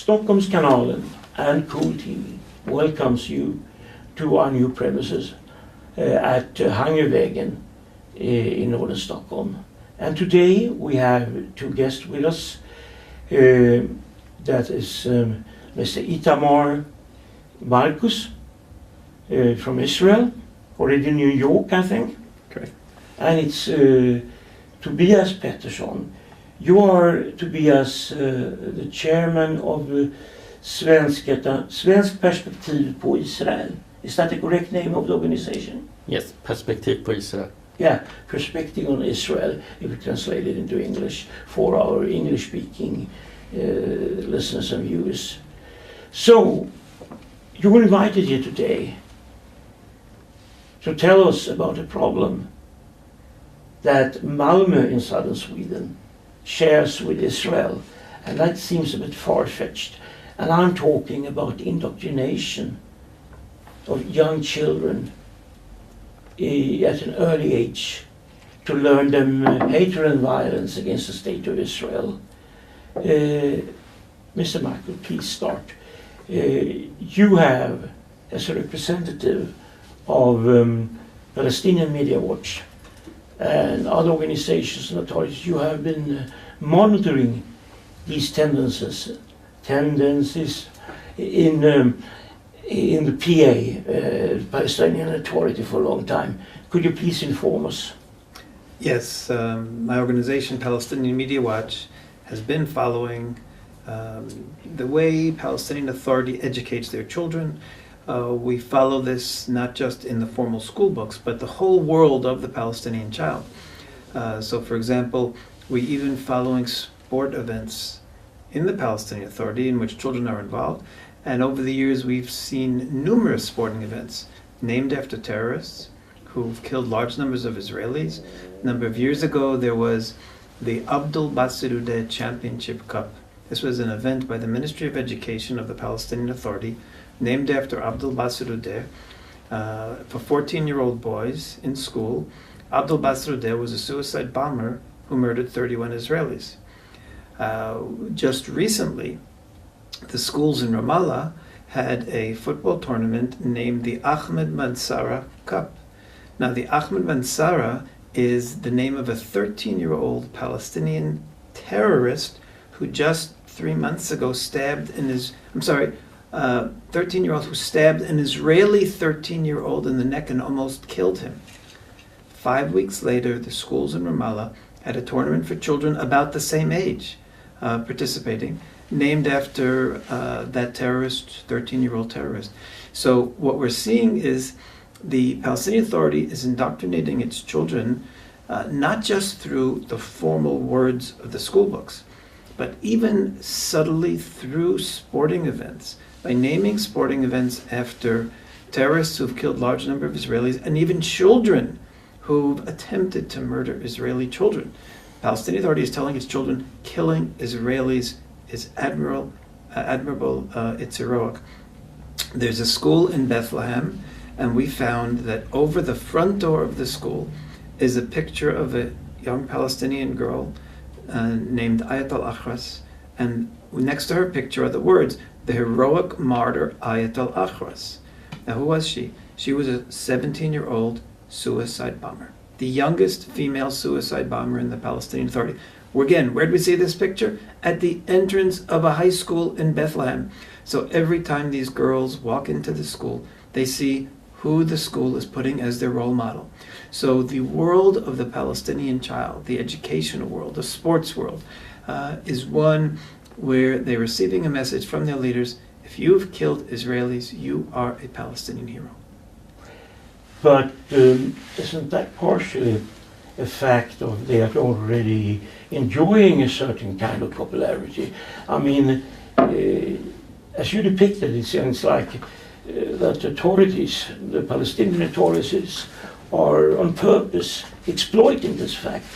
Stockholmskanalen and Cooltv welcomes you to our new premises at Hangervägen in northern Stockholm. And today we have two guests with us. That is Mr. Itamar Marcus from Israel, already in New York, I think. Correct. And it's Tobias Petersson. You are, Tobias, the chairman of Svensk Perspektiv på Israel. Is that the correct name of the organization? Yes, Perspektiv på Israel. Yeah, Perspective on Israel, if we translate it into English, for our English-speaking listeners and viewers. So, you were invited here today to tell us about a problem that Malmö in southern Sweden shares with Israel, and that seems a bit far-fetched. And I'm talking about indoctrination of young children at an early age to learn them hatred and violence against the state of Israel. Mr. Michael, please start. You have, as a representative of Palestinian Media Watch and other organizations and authorities, you have been monitoring these tendencies in the PA, Palestinian Authority, for a long time. Could you please inform us? Yes, my organization, Palestinian Media Watch, has been following the way Palestinian Authority educates their children. We follow this not just in the formal school books, but the whole world of the Palestinian child. So, for example, we even following sport events in the Palestinian Authority in which children are involved. And over the years, we've seen numerous sporting events named after terrorists who've killed large numbers of Israelis. A number of years ago, there was the Abdul Basirudeh Championship Cup. This was an event by the Ministry of Education of the Palestinian Authority named after Abdul Basirudeh for 14-year-old boys in school. Abdul Basirudeh was a suicide bomber who murdered 31 Israelis. Just recently, the schools in Ramallah had a football tournament named the Ahmed Mansara Cup. Now, the Ahmed Mansara is the name of a 13-year-old Palestinian terrorist who just 3 months ago stabbed an 13-year-old who stabbed an Israeli 13-year-old in the neck and almost killed him. 5 weeks later, the schools in Ramallah had a tournament for children about the same age participating, named after that terrorist, 13-year-old terrorist. So what we're seeing is the Palestinian Authority is indoctrinating its children not just through the formal words of the school books, but even subtly through sporting events, by naming sporting events after terrorists who've killed large number of Israelis and even children who've attempted to murder Israeli children. Palestinian Authority is telling its children killing Israelis is admirable, it's heroic. There's a school in Bethlehem, and we found that over the front door of the school is a picture of a young Palestinian girl named Ayat al-Akhras, and next to her picture are the words, the heroic martyr Ayat al-Akhras. Now, who was she? She was a 17-year-old suicide bomber, the youngest female suicide bomber in the Palestinian Authority. Again, where did we see this picture? At the entrance of a high school in Bethlehem. So every time these girls walk into the school, they see who the school is putting as their role model. So the world of the Palestinian child, the educational world, the sports world, is one where they're receiving a message from their leaders: if you've killed Israelis, you are a Palestinian hero. But isn't that partially a fact of they are already enjoying a certain kind of popularity? I mean, as you depicted, it seems like that authorities, the Palestinian authorities, are on purpose exploiting this fact.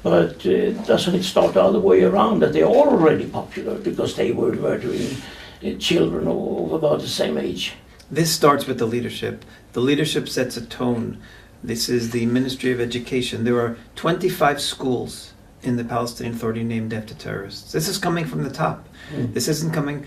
But doesn't it start the other way around, that they are already popular because they were murdering children of about the same age? This starts with the leadership. The leadership sets a tone. This is the Ministry of Education. There are 25 schools in the Palestinian Authority named after terrorists. This is coming from the top. This isn't coming.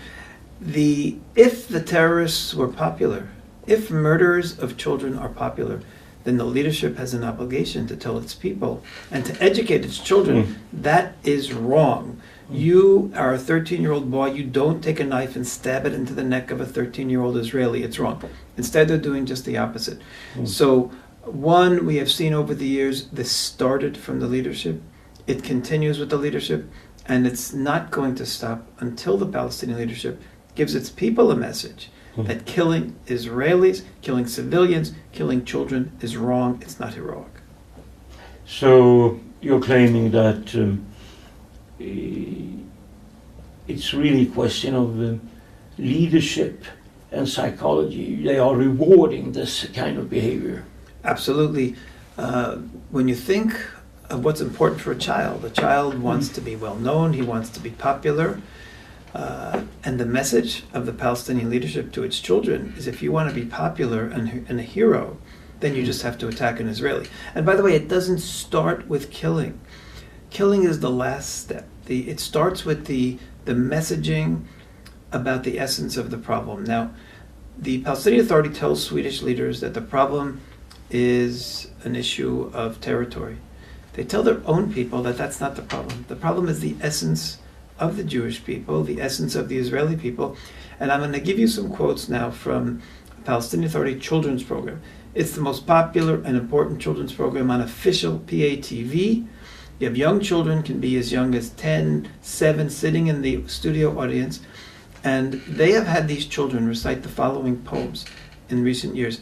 If the terrorists were popular, if murderers of children are popular, then the leadership has an obligation to tell its people and to educate its children that is wrong. You are a 13-year-old boy, you don't take a knife and stab it into the neck of a 13-year-old Israeli, it's wrong. Instead, they're doing just the opposite. So, one, we have seen over the years, this started from the leadership, it continues with the leadership, and it's not going to stop until the Palestinian leadership gives its people a message that killing Israelis, killing civilians, killing children is wrong, it's not heroic. So you're claiming that it's really a question of leadership and psychology. They are rewarding this kind of behavior. Absolutely. When you think of what's important for a child wants to be well known, he wants to be popular. And the message of the Palestinian leadership to its children is if you want to be popular and a hero, then you just have to attack an Israeli. And by the way, it doesn't start with killing. Killing is the last step. It starts with the messaging about the essence of the problem. Now, the Palestinian Authority tells Swedish leaders that the problem is an issue of territory. They tell their own people that that's not the problem. The problem is the essence of the Jewish people, the essence of the Israeli people. And I'm going to give you some quotes now from the Palestinian Authority children's program. It's the most popular and important children's program on official PATV. You have young children, can be as young as 10, 7, sitting in the studio audience. And they have had these children recite the following poems in recent years.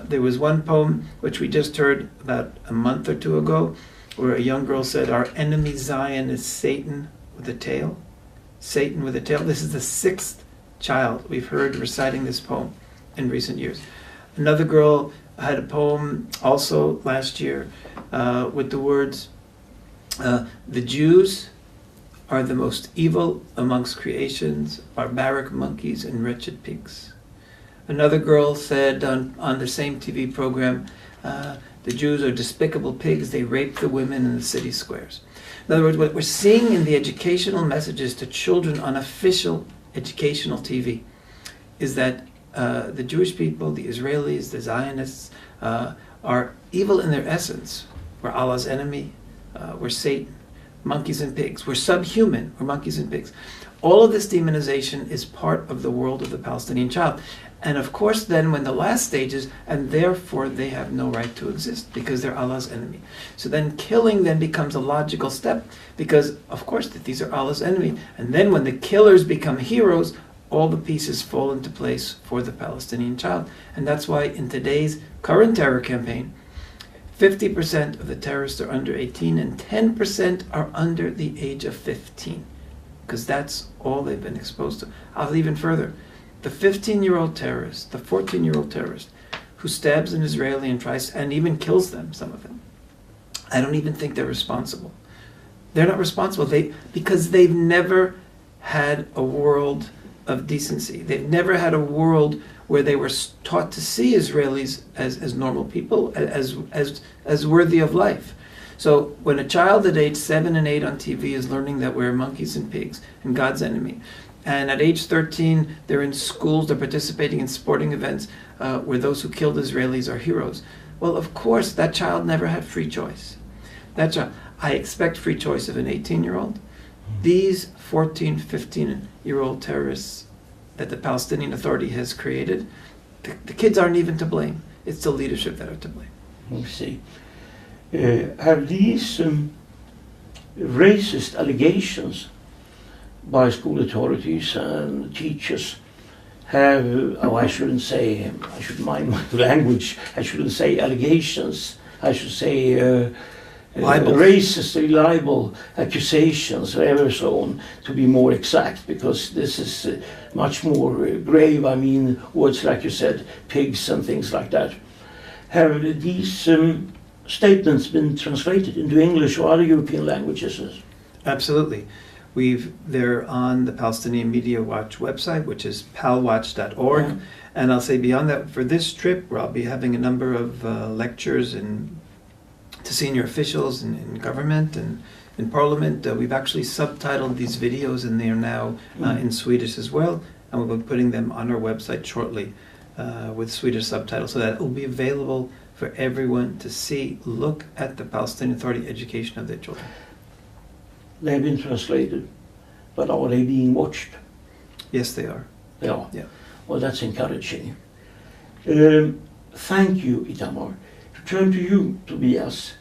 There was one poem which we just heard about a month or two ago, where a young girl said, "Our enemy Zion is Satan with a tail." Satan with a tail. This is the 6th child we've heard reciting this poem in recent years. Another girl had a poem also last year with the words, "The Jews are the most evil amongst creations, barbaric monkeys and wretched pigs." Another girl said on the same TV program, "The Jews are despicable pigs, they rape the women in the city squares." In other words, what we're seeing in the educational messages to children on official educational TV is that the Jewish people, the Israelis, the Zionists, are evil in their essence. We're Allah's enemy, we're Satan, monkeys and pigs, we're subhuman, we're monkeys and pigs. All of this demonization is part of the world of the Palestinian child. And of course then when the last stage is, and therefore they have no right to exist because they're Allah's enemy. So then killing then becomes a logical step because of course that these are Allah's enemy. And then when the killers become heroes, all the pieces fall into place for the Palestinian child. And that's why in today's current terror campaign, 50% of the terrorists are under 18 and 10% are under the age of 15. Because that's all they've been exposed to. I'll even further. The 15-year-old terrorist, the 14-year-old terrorist who stabs an Israeli and tries and even kills them, some of them, I don't even think they're responsible. They're not responsible because they've never had a world of decency. They've never had a world where they were taught to see Israelis as normal people, as worthy of life. So when a child at age 7 and 8 on TV is learning that we're monkeys and pigs and God's enemy, and at age 13 they're in schools, they're participating in sporting events where those who killed Israelis are heroes, well, of course, that child never had free choice. That child, I expect free choice of an 18-year-old. These 14, 15-year-old terrorists that the Palestinian Authority has created, the kids aren't even to blame. It's the leadership that are to blame. You see. Have these racist allegations by school authorities and teachers I shouldn't say, I should mind my language, I shouldn't say allegations, I should say racist, libel, accusations, whatever, so on, to be more exact, because this is much more grave. I mean, words like you said, pigs and things like that. Have these statements been translated into English or other European languages? Absolutely. They're on the Palestinian Media Watch website, which is palwatch.org. Yeah. And I'll say beyond that, for this trip, where I'll be having a number of lectures to senior officials in government and in parliament, we've actually subtitled these videos, and they are now in Swedish as well. and we'll be putting them on our website shortly with Swedish subtitles, so that it will be available for everyone to see. Look at the Palestinian Authority education of their children. They've been translated, but are they being watched? Yes, they are. They are. Yeah. Well, that's encouraging. Thank you, Itamar. To turn to you, Tobias.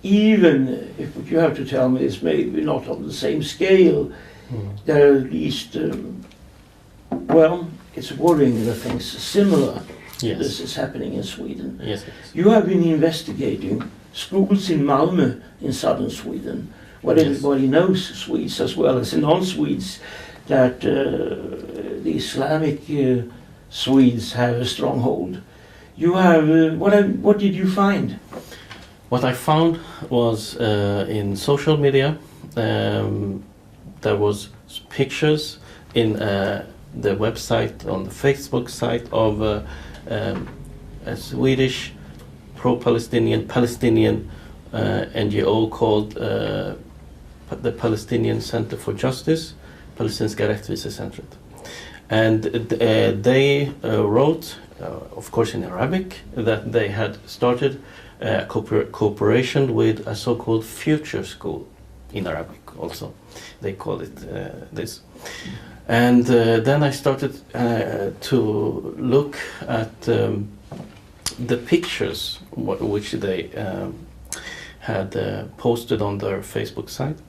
Even if what you have to tell me is maybe not on the same scale, there are at least, well, it's worrying that things similar to this is happening in Sweden. Yes. You have been investigating schools in Malmö in southern Sweden, where everybody knows, Swedes as well as non-Swedes, that the Islamic Swedes have a stronghold. You have, what did you find? What I found was in social media, there was pictures in the website, on the Facebook site of a Swedish pro-Palestinian NGO called the Palestinian Center for Justice, palestinska rättvisecentret. And they wrote, of course in Arabic, that they had started cooperation with a so-called future school in Arabic also. They call it this. And then I started to look at the pictures which they had posted on their Facebook site.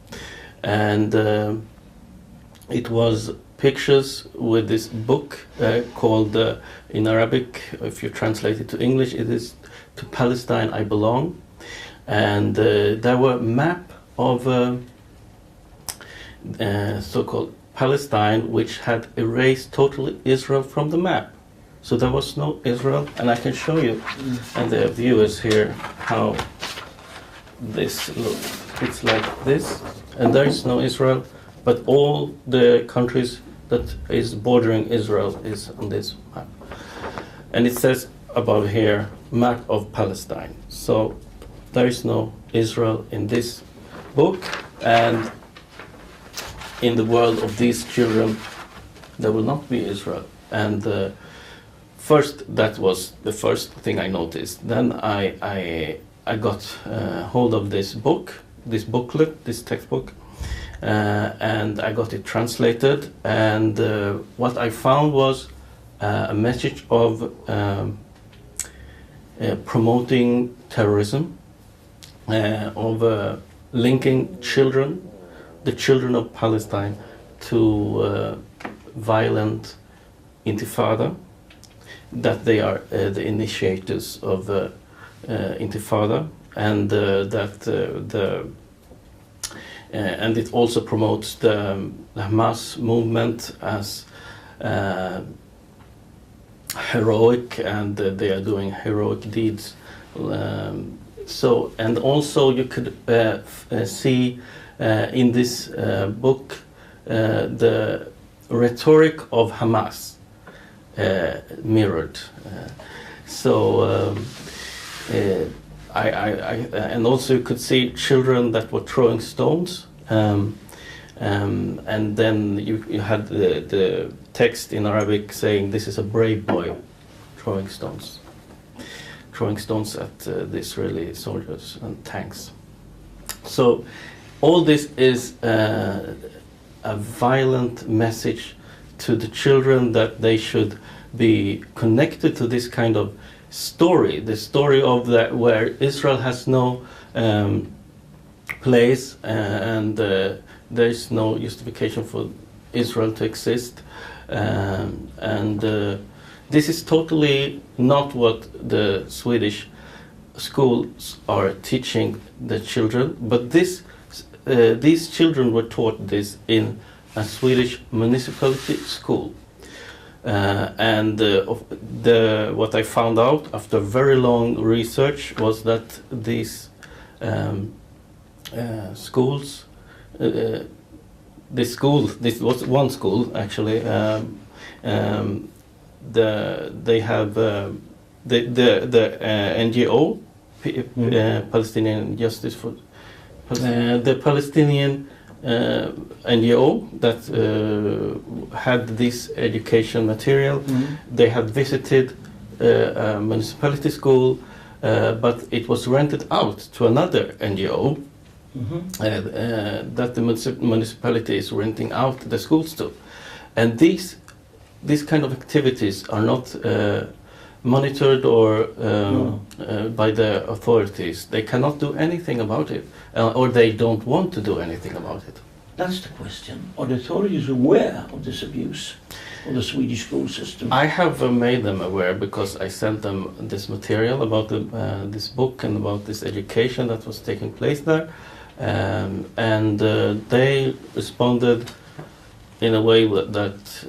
And it was pictures with this book called, in Arabic, if you translate it to English, it is "To Palestine I Belong." And there were a map of so-called Palestine, which had erased totally Israel from the map. So there was no Israel, and I can show you and the viewers here how this looks. It's like this, and there is no Israel, but all the countries that is bordering Israel is on this map. And it says above here, map of Palestine. So there is no Israel in this book, and in the world of these children, there will not be Israel. And first, that was the first thing I noticed. Then I got hold of this book, this booklet, this textbook, and I got it translated. And what I found was a message of promoting terrorism, of linking children, the children of Palestine, to violent intifada, that they are the initiators of intifada, and and it also promotes the Hamas movement as heroic, and they are doing heroic deeds. So, and also you could see in this book the rhetoric of Hamas mirrored. And also you could see children that were throwing stones, and then you had the text in Arabic saying, "This is a brave boy throwing stones at the Israeli soldiers and tanks." So all this is a violent message to the children that they should be connected to this kind of story, the story of that where Israel has no place, and there is no justification for Israel to exist, and this is totally not what the Swedish schools are teaching the children, but these children were taught this in a Swedish municipality school. What I found out after very long research was that these schools, this was one school actually, they have the NGO, Palestinian Justice for the Palestinian NGO that had this education material. They had visited a municipality school, but it was rented out to another NGO that the municipality is renting out the schools to. And these kind of activities are not monitored or by the authorities. They cannot do anything about it, or they don't want to do anything about it. That's the question. Are the authorities aware of this abuse of the Swedish school system? I have made them aware because I sent them this material about this book and about this education that was taking place there, and they responded in a way that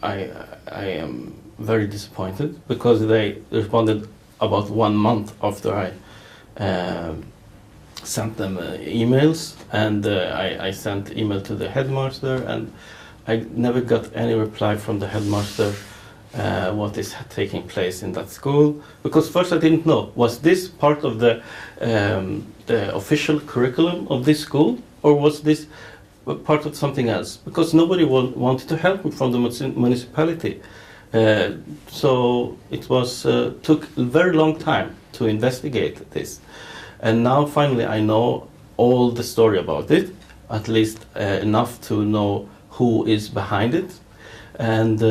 I am very disappointed, because they responded about 1 month after I sent them emails, and I sent email to the headmaster, and I never got any reply from the headmaster what is taking place in that school, because first I didn't know, was this part of the official curriculum of this school, or was this part of something else? Because nobody wanted to help me from the municipality. So it was took a very long time to investigate this, and now finally I know all the story about it, at least enough to know who is behind it, and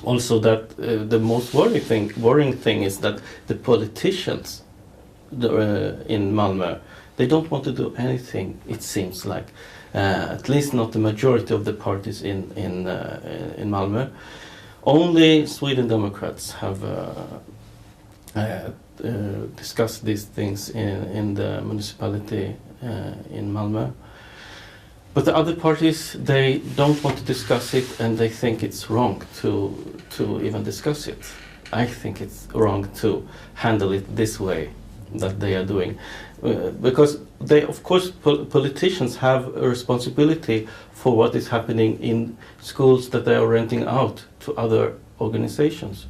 also that the most worrying thing is that the politicians in Malmö, they don't want to do anything. It seems like, at least not the majority of the parties in Malmö. Only Sweden Democrats have discussed these things in the municipality in Malmö. But the other parties, they don't want to discuss it, and they think it's wrong to even discuss it. I think it's wrong to handle it this way that they are doing. Because they, of course, politicians have a responsibility for what is happening in schools that they are renting out to other organizations.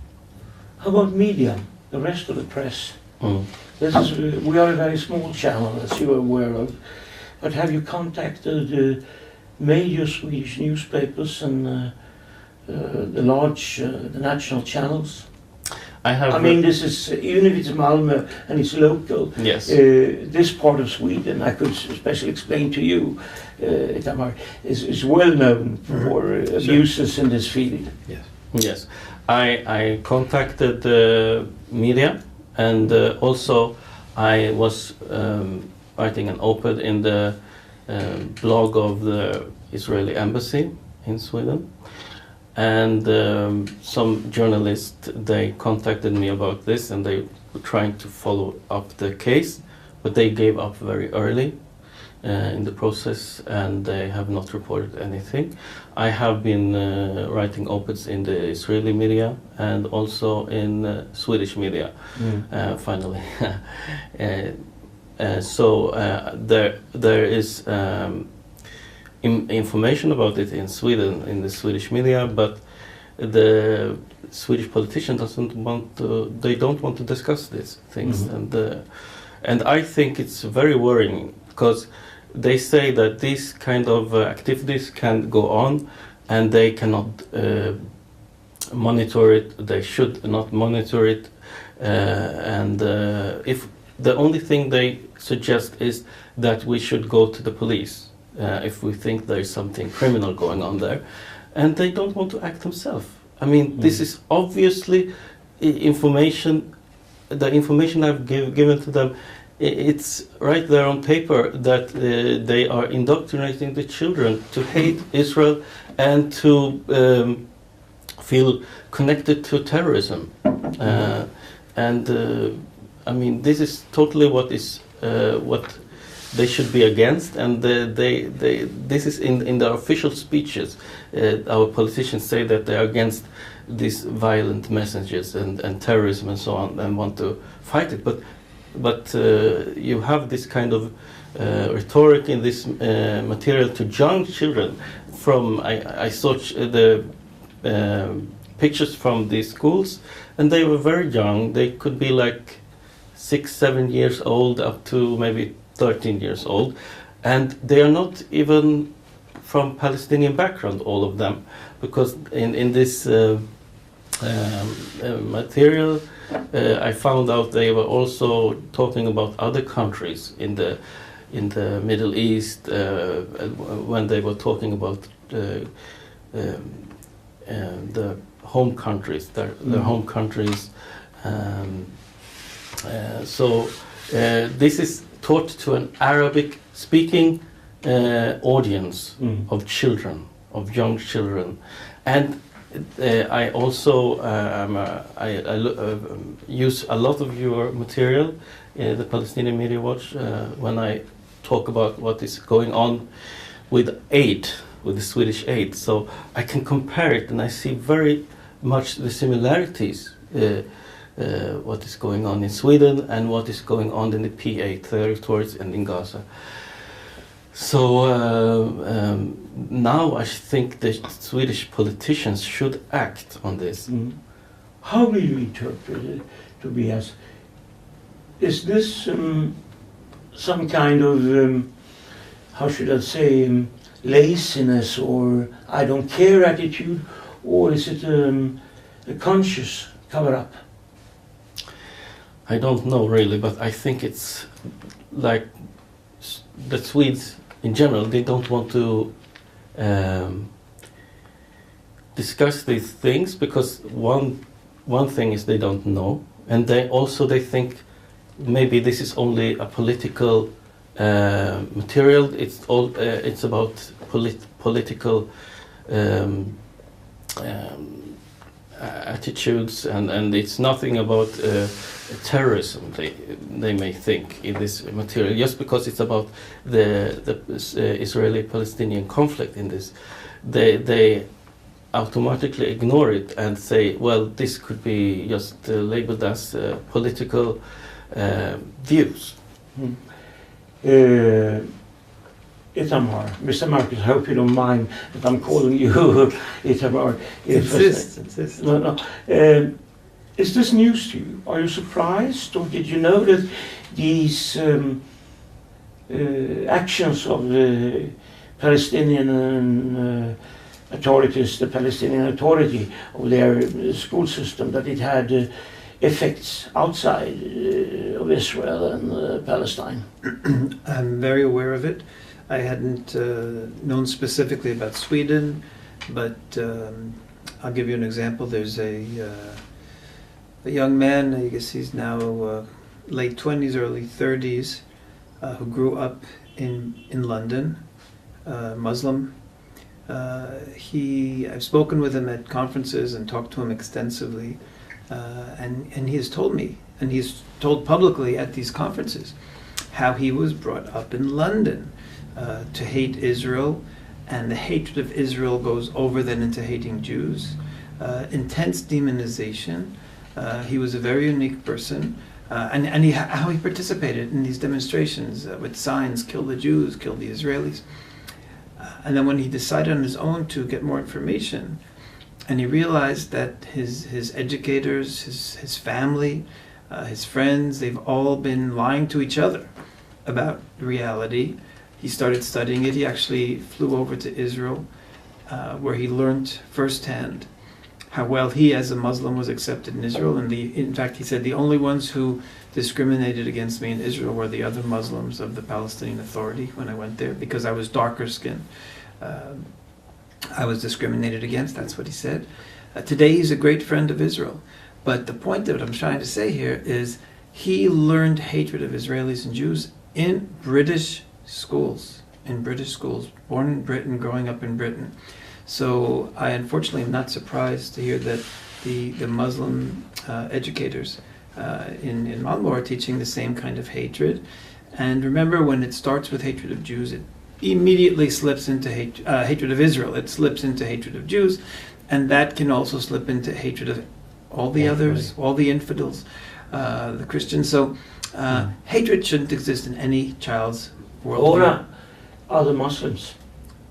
How about media, the rest of the press? We are a very small channel, as you are aware of. But have you contacted major Swedish newspapers and the national channels? I mean, this is, even if it's Malmö and it's local, yes. This part of Sweden, I could especially explain to you, Itamar, is well known for abuses in this field. Yes. Yes. I contacted the media, and also I was writing an op-ed in the blog of the Israeli embassy in Sweden. And some journalists, they contacted me about this, and they were trying to follow up the case, but they gave up very early in the process, and they have not reported anything. I have been writing op-eds in the Israeli media and also in Swedish media, finally. So there is information about it in Sweden, in the Swedish media, but the Swedish politician they don't want to discuss these things. And I think it's very worrying, because they say that these kind of activities can go on, and they cannot monitor it, they should not monitor it, and if the only thing they suggest is that we should go to the police if we think there is something criminal going on there, and they don't want to act themselves. I mean, this is obviously information. The information I've given to them, it's right there on paper that they are indoctrinating the children to hate Israel and to feel connected to terrorism. I mean, this is totally what they should be against, and this is in their official speeches. Our politicians say that they are against these violent messages and terrorism and so on, and want to fight it. But you have this kind of rhetoric in this material to young children. I saw the pictures from these schools, and they were very young. They could be like 6-7 years old up to maybe 13 years old, and they are not even from Palestinian background, all of them, because in this material I found out they were also talking about other countries in the Middle East when they were talking about the home countries, their home countries. So this is taught to an Arabic-speaking audience of children, of young children, and I also use a lot of your material, the Palestinian Media Watch, when I talk about what is going on with aid, with the Swedish aid. So I can compare it, and I see very much the similarities. What is going on in Sweden and what is going on in the PA territories and in Gaza. So now I think the Swedish politicians should act on this. How will you interpret it, Tobias? Is this some kind of, how should I say, laziness or I don't care attitude, or is it a conscious cover-up? I don't know really, but I think it's like the Swedes in general, they don't want to discuss these things because one thing is they don't know, and they think maybe this is only a political material. It's about political attitudes, and it's nothing about terrorism. They may think in this material just because it's about the Israeli-Palestinian conflict. In this, they automatically ignore it and say, well, this could be just labeled as political views. Itamar, Mr. Marcus, I hope you don't mind that I'm calling you Itamar. Insist. No. Is this news to you? Are you surprised, or did you know that these actions of the Palestinian authorities, the Palestinian Authority of their school system, that it had effects outside of Israel and Palestine? I'm very aware of it. I hadn't known specifically about Sweden, but I'll give you an example. There's a young man, I guess he's now late 20s, early 30s, who grew up in London, Muslim. I've spoken with him at conferences and talked to him extensively, and he has told me, and he's told publicly at these conferences, how he was brought up in London to hate Israel, and the hatred of Israel goes over then into hating Jews. Intense demonization. He was a very unique person, and how he participated in these demonstrations with signs, kill the Jews, kill the Israelis. And then when he decided on his own to get more information, and he realized that his educators, his family, his friends, they've all been lying to each other about reality. He started studying it. He actually flew over to Israel, where he learned firsthand how well he as a Muslim was accepted in Israel. And in fact, he said the only ones who discriminated against me in Israel were the other Muslims of the Palestinian Authority when I went there, because I was darker skinned. I was discriminated against, that's what he said. Today he's a great friend of Israel. But the point that I'm trying to say here is he learned hatred of Israelis and Jews in British schools, born in Britain, growing up in Britain. So I unfortunately am not surprised to hear that the Muslim educators in Malmö are teaching the same kind of hatred. And remember, when it starts with hatred of Jews, it immediately slips into hatred of Israel. It slips into hatred of Jews, and that can also slip into hatred of all the others, all the infidels, the Christians. So hatred shouldn't exist in any child's world. Or other Muslims.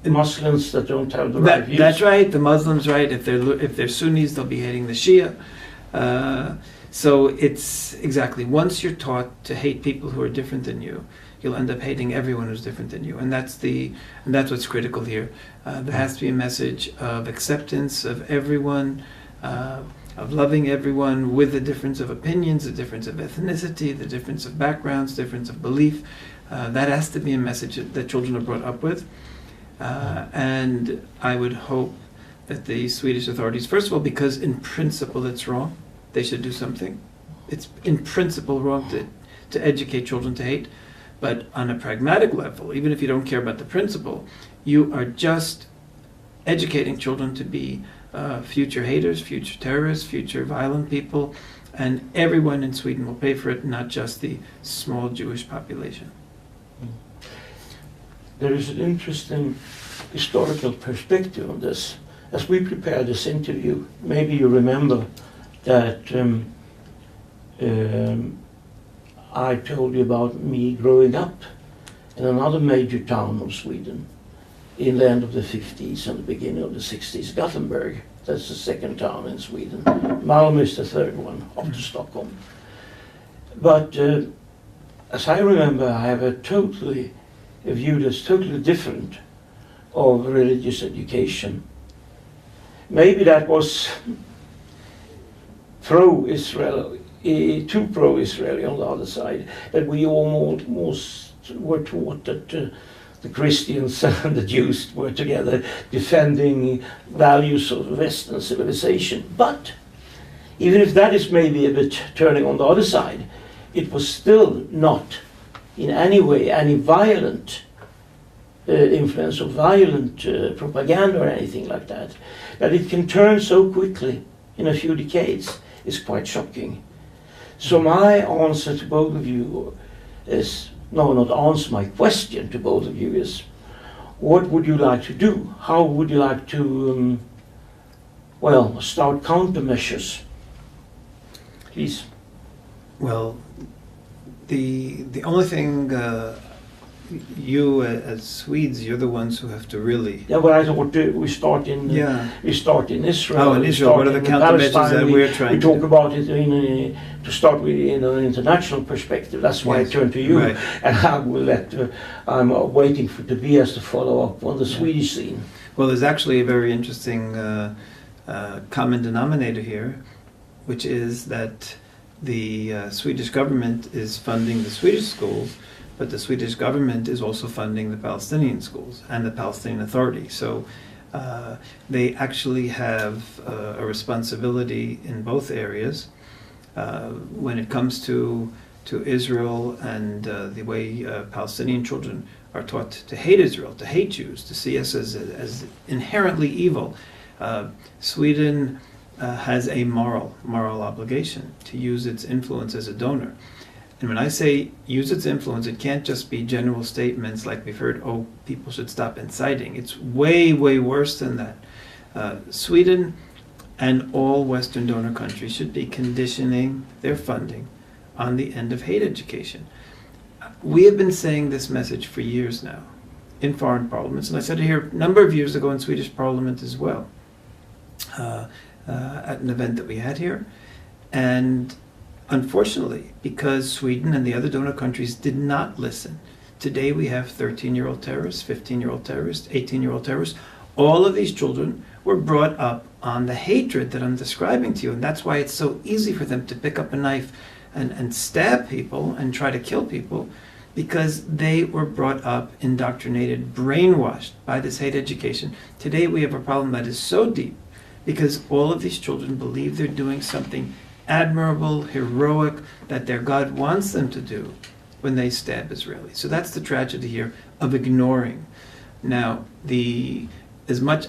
Muslims that don't have the right views. That's right. The Muslims, right? If they're Sunnis, they'll be hating the Shia. So it's exactly, once you're taught to hate people who are different than you, you'll end up hating everyone who's different than you. And that's what's critical here. There has to be a message of acceptance of everyone, of loving everyone with the difference of opinions, the difference of ethnicity, the difference of backgrounds, difference of belief. That has to be a message that children are brought up with. And I would hope that the Swedish authorities, first of all, because in principle it's wrong, they should do something. It's in principle wrong to educate children to hate. But on a pragmatic level, even if you don't care about the principle, you are just educating children to be future haters, future terrorists, future violent people, and everyone in Sweden will pay for it, not just the small Jewish population. There is an interesting historical perspective on this. As we prepared this interview, maybe you remember that I told you about me growing up in another major town of Sweden in the end of the 50s and the beginning of the 60s, Gothenburg. That's the second town in Sweden. Malmö is the third one after Stockholm. But as I remember, I have a view that's totally different of religious education. Maybe that was pro-Israel, too pro-Israeli on the other side, that we almost were taught that the Christians and the Jews were together defending values of Western civilization. But even if that is maybe a bit turning on the other side, it was still not in any way any violent influence or violent propaganda or anything like that. That it can turn so quickly in a few decades is quite shocking. So my answer to both of you is, no, not answer, my question to both of you is, what would you like to do? How would you like to, start countermeasures? Please. Well, the only thing you as Swedes, you're the ones who have to really. Yeah, but I thought we start in Israel. Oh, in Israel. What are the countermeasures that we're trying to do? We talk about it to start with in an international perspective. That's why I turn to you, right. And I will I'm waiting for Tobias to follow up on the Swedish scene. Well, there's actually a very interesting common denominator here, which is that the Swedish government is funding the Swedish schools, but the Swedish government is also funding the Palestinian schools and the Palestinian Authority. So they actually have a responsibility in both areas when it comes to Israel and the way Palestinian children are taught to hate Israel, to hate Jews, to see us as inherently evil. Sweden has a moral obligation to use its influence as a donor. And when I say use its influence, it can't just be general statements like we've heard, oh, people should stop inciting. It's way, way worse than that. Sweden and all Western donor countries should be conditioning their funding on the end of hate education. We have been saying this message for years now in foreign parliaments, and I said it here a number of years ago in Swedish parliament as well, at an event that we had here. And unfortunately, because Sweden and the other donor countries did not listen, today we have 13-year-old terrorists, 15-year-old terrorists, 18-year-old terrorists. All of these children were brought up on the hatred that I'm describing to you, and that's why it's so easy for them to pick up a knife and stab people and try to kill people, because they were brought up, indoctrinated, brainwashed by this hate education. Today we have a problem that is so deep because all of these children believe they're doing something admirable, heroic, that their God wants them to do when they stab Israelis. So that's the tragedy here of ignoring. Now, as much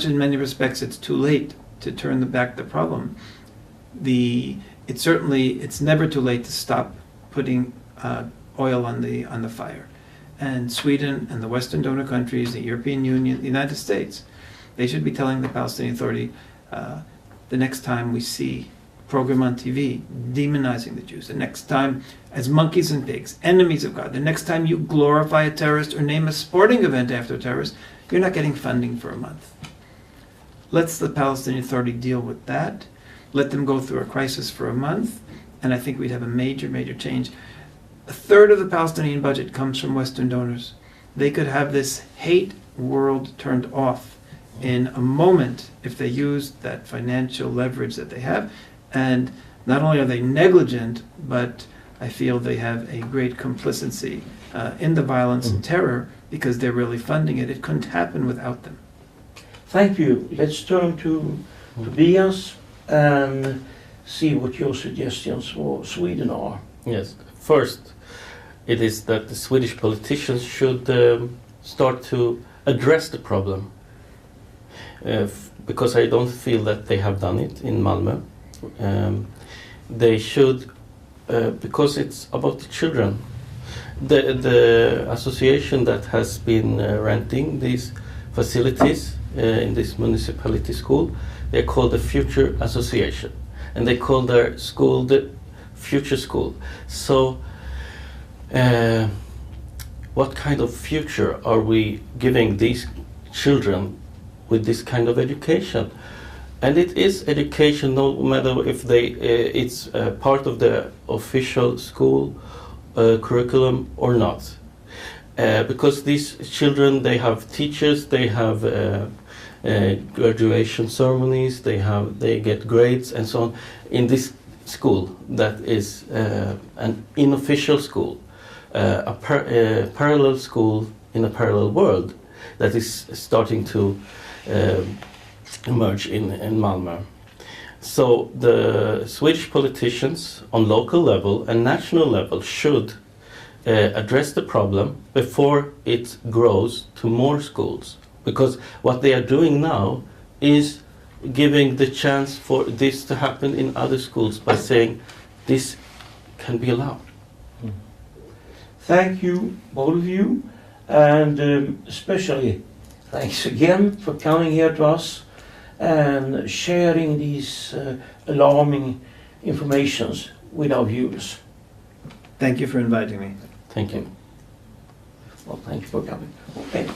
in many respects it's too late to turn back the problem, it's never too late to stop putting oil on the fire. And Sweden and the Western donor countries, the European Union, the United States, they should be telling the Palestinian Authority the next time we see program on TV demonizing the Jews, the next time as monkeys and pigs, enemies of God, the next time you glorify a terrorist or name a sporting event after a terrorist, you're not getting funding for a month. Let the Palestinian Authority deal with that. Let them go through a crisis for a month, and I think we'd have a major, major change. A third of the Palestinian budget comes from Western donors. They could have this hate world turned off in a moment if they use that financial leverage that they have. And not only are they negligent, but I feel they have a great complicity in the violence and terror because they're really funding it. It couldn't happen without them. Thank you. Let's turn to Tobias and see what your suggestions for Sweden are. Yes. First, it is that the Swedish politicians should start to address the problem. Because I don't feel that they have done it in Malmö. They should, because it's about the children. The association that has been renting these facilities in this municipality school, they're called the Future Association. And they call their school the Future School. So, what kind of future are we giving these children with this kind of education? And it is education, no matter if it's part of the official school curriculum or not. Because these children, they have teachers, they have graduation ceremonies, they get grades and so on in this school that is an unofficial school, a parallel school in a parallel world that is starting to emerge in Malmö. So the Swedish politicians on local level and national level should address the problem before it grows to more schools. Because what they are doing now is giving the chance for this to happen in other schools by saying this can be allowed. Thank you, both of you, and especially thanks again for coming here to us and sharing these alarming informations with our viewers. Thank you for inviting me. Thank you. Well, thank you for coming. Okay.